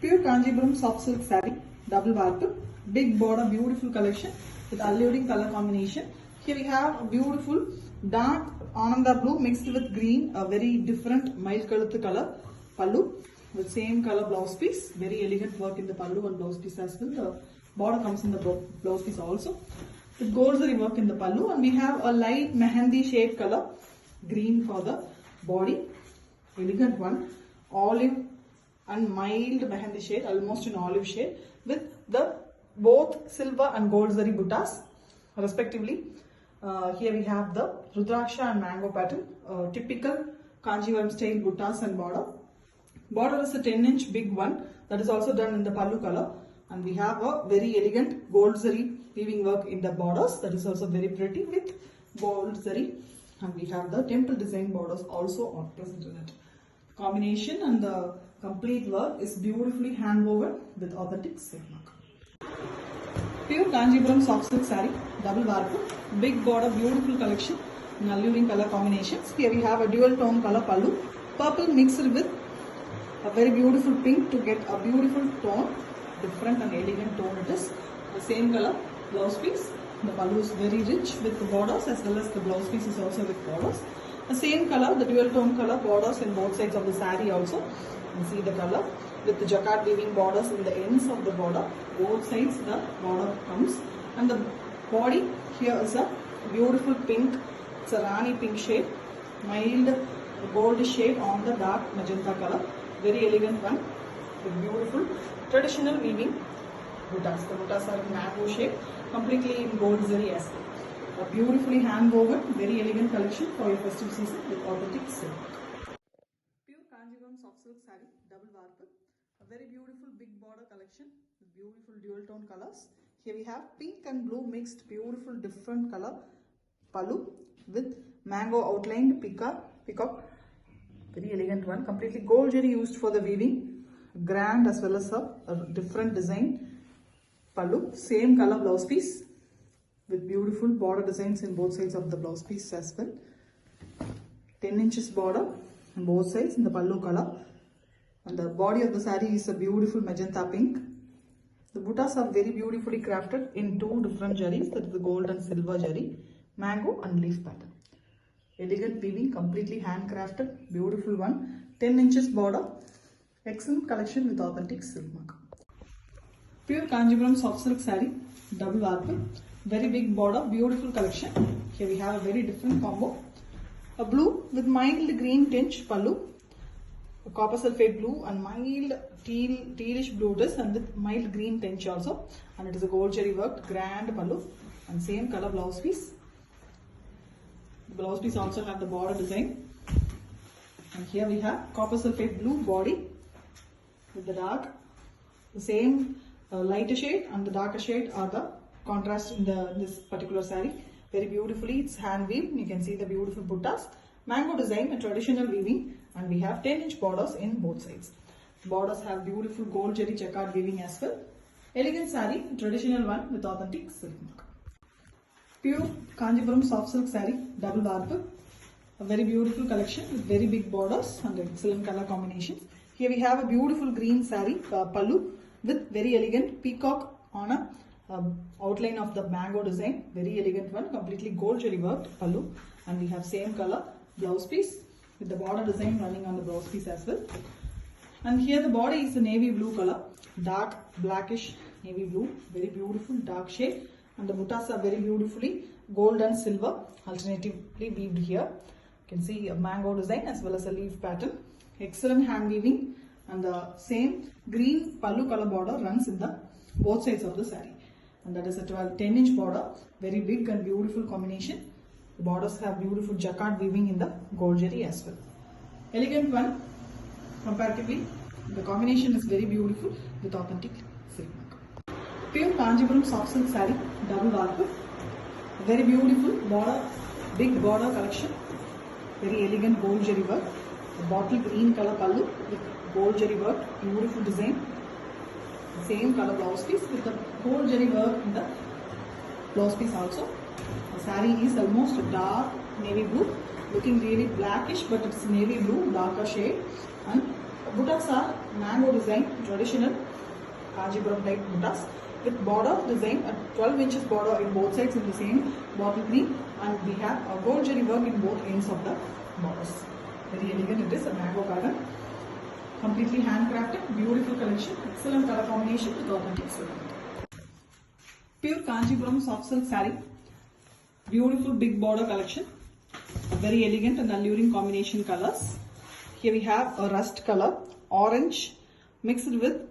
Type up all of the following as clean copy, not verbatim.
Pure Kanjipuram soft silk saree, double warp, big border, beautiful collection with alluring color combination. Here we have a beautiful dark ananda blue mixed with green, a very different mild color pallu with same color blouse piece. Very elegant work in the pallu and blouse piece as well. The border comes in the blouse piece also. With gold zari work in the pallu, and we have a light mehendi shade color green for the body. Elegant one, olive and mild mehendi shade, almost an olive shade, with the both silver and gold zari buttas respectively. Here we have the Rudraksha and mango pattern, typical Kanjivaram style buttas and border. Border is a 10-inch big one that is also done in the pallu color, and we have a very elegant gold zari weaving work in the borders that is also very pretty with gold zari, and we have the temple design borders also present in it. Combination and the complete work is beautifully hand woven with authentic silk work. Pure Kanjipuram soft silk saree, double warp, big border, beautiful collection in alluring color combinations. Here we have a dual tone color pallu, purple mixed with a very beautiful pink to get a beautiful tone, different and elegant tone it is. The same color blouse piece. The pallu is very rich with the borders as well as the blouse piece is also with borders. The same color, the dual tone color borders in both sides of the saree also. You see the color with the jacquard weaving borders in the ends of the border. Both sides the border comes, and the body here is a beautiful pink. It's a rani pink shade, mild gold shade on the dark magenta color. Very elegant one with beautiful traditional weaving buttas. The buttas are in mango shape, completely in gold zari as well. A beautifully hand woven, very elegant collection for your festive season with authentic silk. Pure Kanjivaram soft silk saree, double warp. A very beautiful big border collection with beautiful dual tone colors. Here we have pink and blue mixed, beautiful different color pallu with mango outlined peacock. Very elegant one, completely gold zari used for the weaving, grand as well as a different design pallu, same color blouse piece with beautiful border designs in both sides of the blouse piece as well. 10 inches border on both sides in the pallu color, and the body of the saree is a beautiful magenta pink. The buttas are very beautifully crafted in two different jaris, that is the gold and silver jari, mango and leaf pattern. Elegant weaving, completely handcrafted, beautiful one. 10 inches border, excellent collection with authentic silk mark. Pure Kanjipuram soft silk saree, double warp, very big border, beautiful collection. Here we have a very different combo. A blue with mild green tinge pallu, a copper sulphate blue and mild tealish blue dress, and with mild green tinge also. And it is a gold zari worked grand pallu and same color blouse piece. The blouse piece also have the border design, and here we have copper sulphate blue body with the dark, the same lighter shade and the darker shade are the contrast in this particular saree. Very beautifully it's hand weaved. You can see the beautiful buttas, mango design and traditional weaving, and we have 10-inch borders in both sides. Borders have beautiful gold zari jacquard weaving as well. Elegant saree, traditional one with authentic silk mark. Pure Kanjipuram soft silk saree, double warp, a very beautiful collection with very big borders and excellent color combinations. Here we have a beautiful green saree pallu with very elegant peacock on a outline of the mango design. Very elegant one, completely gold zari worked pallu, and we have same color blouse piece with the border design running on the blouse piece as well. And here the body is the navy blue color, dark blackish navy blue, very beautiful dark shade. And the buttas are very beautifully gold and silver alternatively weaved here. You can see a mango design as well as a leaf pattern. Excellent hand weaving, and the same green pallu color border runs in the both sides of the saree. And that is a 10-inch border, very big and beautiful combination. The borders have beautiful jacquard weaving in the gold zari as well. Elegant one comparatively. The combination is very beautiful with authentic silk mark. Pure Kanjipuram soft silk saree, double warp, very beautiful border, big border collection, very elegant gold zari work, a bottle green color pallu with gold zari work, beautiful design, same color blouse piece with the gold zari work in the blouse piece also. The saree is almost dark navy blue, looking really blackish, but it's navy blue, darker shade, and Buttas are mango design, traditional Kanjipuram type buttas with border design, a 12 inches border in both sides in the same bottle green, and we have a gold jari work in both ends of the borders. Very elegant it is, a mango pattern. Completely handcrafted, beautiful collection, excellent color combination with authentic silk. Pure Kanjipuram soft silk saree, beautiful big border collection, very elegant and alluring combination colors. Here we have a rust color, orange mixed with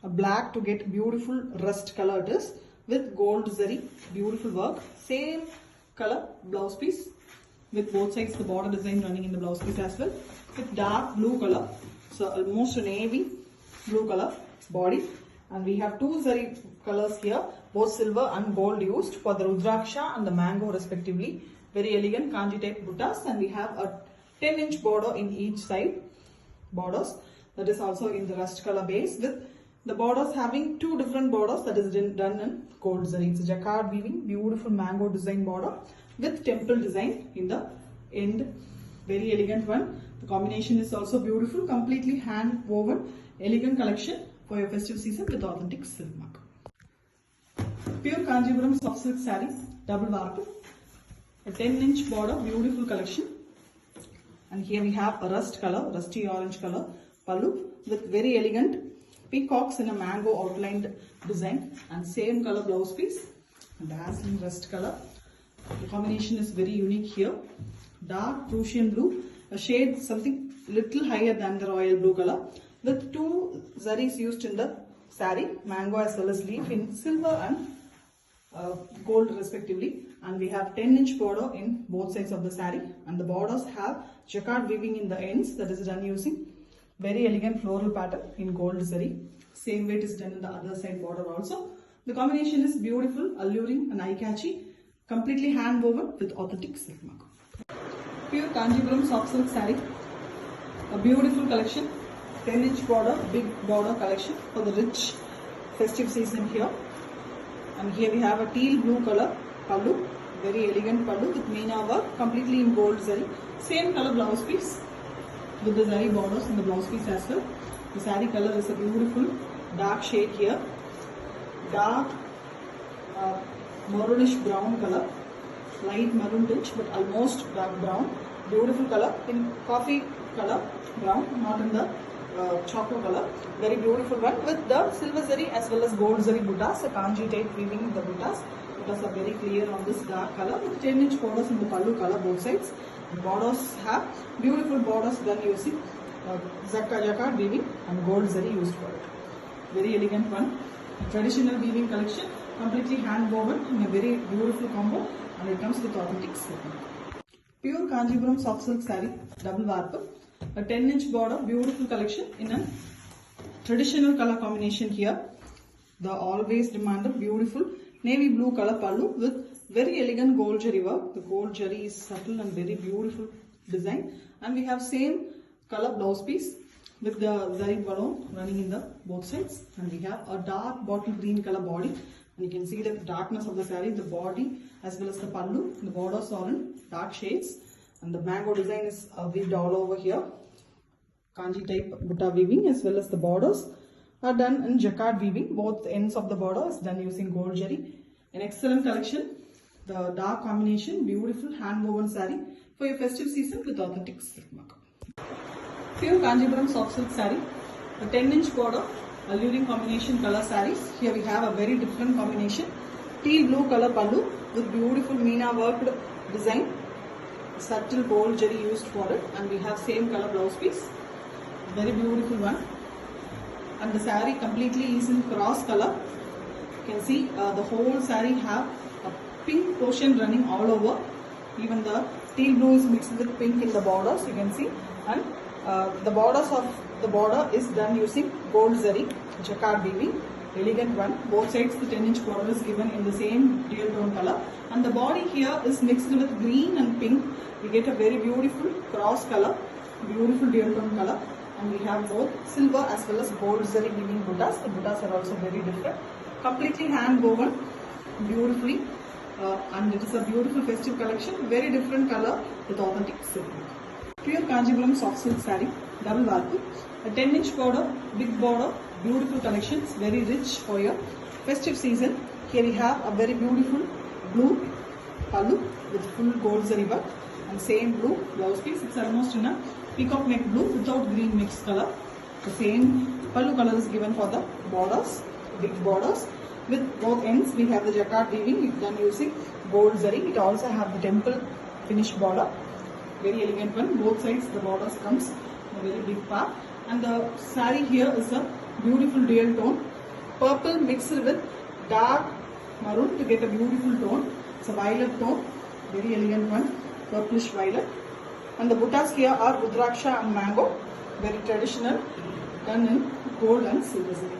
a black to get beautiful rust color it is, with gold zari, beautiful work. Same color blouse piece with both sides the border design running in the blouse piece as well, with dark blue color, so almost a navy blue color body, and we have two zari colors here, both silver and gold used for the rudraksha and the mango respectively. Very elegant kanji type buttas, and we have a 10-inch border in each side borders, that is also in the rust color base, with the borders having two different borders that is done in gold zari. It's a jacquard weaving, beautiful mango design border with temple design in the end. Very elegant one. The combination is also beautiful, completely hand woven, elegant collection for your festive season with authentic silk mark. Pure Kanjipuram soft silk saree, double warp, a 10-inch border, beautiful collection. And here we have a rust color, rusty orange color pallu with very elegant peacocks in a mango outlined design, and same color blouse piece, dazzling rust color. The combination is very unique here. Dark Prussian blue, a shade something little higher than the royal blue color, with two zaris used in the saree, mango as well as leaf in silver and gold respectively, and we have 10-inch border in both sides of the saree, and the borders have jacquard weaving in the ends that is done using very elegant floral pattern in gold zari. Same way it is done in the other side border also. The combination is beautiful, alluring and eye-catchy, completely hand woven with authentic silk mark. Pure Kanjipuram soft silk saree, a beautiful collection, 10-inch border, big border collection for the rich festive season here. And here we have a teal blue color pallu, very elegant pallu with meena work, completely in gold zari. Same color blouse piece with the zari borders in the blouse piece as well. The saree color is a beautiful dark shade here, dark maroonish brown color, light maroon tinge but almost dark brown. Beautiful color in coffee color brown, not in the chocolate color. Very beautiful one with the silver zari as well as gold zari buttas, a kanji type weaving in the buttas. Buttas are very clear on this dark color with 10-inch borders in the pallu color both sides. The borders have beautiful borders done using jacquard weaving and gold zari used for it. Very elegant one. Traditional weaving collection, completely hand woven in a very beautiful combo, and it comes with authentic silk. Pure Kanjipuram soft silk saree, double warp, a 10-inch border, beautiful collection in a traditional color combination here. The always demanded beautiful navy blue color pallu with very elegant gold jari work. The gold jari is subtle and very beautiful design, and we have same color blouse piece with the zari balloon running in the both sides, and we have a dark bottle green color body, and you can see the darkness of the saree, the body as well as the pallu. The borders are in dark shades, and the mango design is weaved all over here, kanji type butta weaving, as well as the borders are done in jacquard weaving. Both ends of the border is done using gold jari. An excellent collection. The dark combination, beautiful hand woven saree for your festive season with authentic silk mark. Pure Kanjipuram soft silk saree, a 10-inch border, alluring combination color sarees. Here we have a very different combination. Teal blue color pallu with beautiful meena worked design, subtle gold jari used for it, and we have same color blouse piece. Very beautiful one. And the saree completely is in cross color. You can see the whole saree have a pink portion running all over. Even the teal blue is mixed with pink in the borders, you can see, and the borders of the border is done using gold zari, jacquard weaving, elegant one. Both sides the 10-inch border is given in the same dual tone color, and the body here is mixed with green and pink. We get a very beautiful cross color, beautiful dual tone color, and we have both silver as well as gold zari weaving buttas. The buttas are also very different, completely hand woven beautifully, and it is a beautiful festive collection, very different color with authentic silk. Pure Kanjipuram soft silk saree, double varku, a 10-inch border, big border, beautiful collections, very rich for your festive season. Here we have a very beautiful blue pallu with full gold zari work and same blue blouse piece. It's almost in a peacock neck blue without green mixed color. The same pallu color is given for the borders, big borders. With both ends we have the jacquard weaving done using gold zari. It also have the temple finish border. Very elegant one. Both sides the borders comes in a very big part. And the saree here is a beautiful dual tone. Purple mixed with dark maroon to get a beautiful tone. It's a violet tone. Very elegant one. Purplish violet. And the buttas here are Rudraksha and mango. Very traditional. Done in gold and silver zari.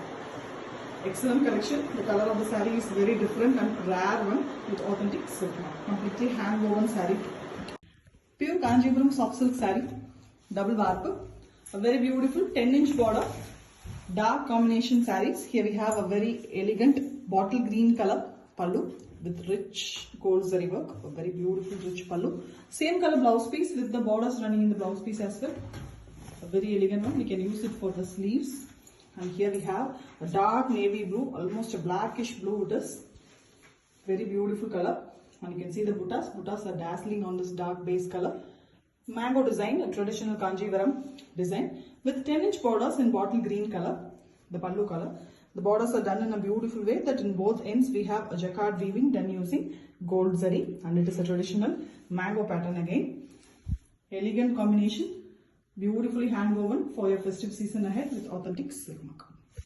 Excellent collection. The color of the saree is very different and rare one with authentic silk mark. Completely hand woven saree. Pure Kanjipuram soft silk saree, double varp, a very beautiful 10-inch border, dark combination sarees. Here we have a very elegant bottle green color pallu with rich gold zari work, a very beautiful rich pallu. Same color blouse piece with the borders running in the blouse piece as well. A very elegant one. We can use it for the sleeves. And here we have a dark navy blue, almost a blackish blue it is. Very beautiful color. And you can see the buttas. Buttas are dazzling on this dark base color. Mango design, a traditional Kanjivaram design with 10-inch borders in bottle green color, the pallu color. The borders are done in a beautiful way that in both ends we have a jacquard weaving done using gold zari, and it is a traditional mango pattern again. Elegant combination, beautifully hand woven for your festive season ahead with authentic silk mark.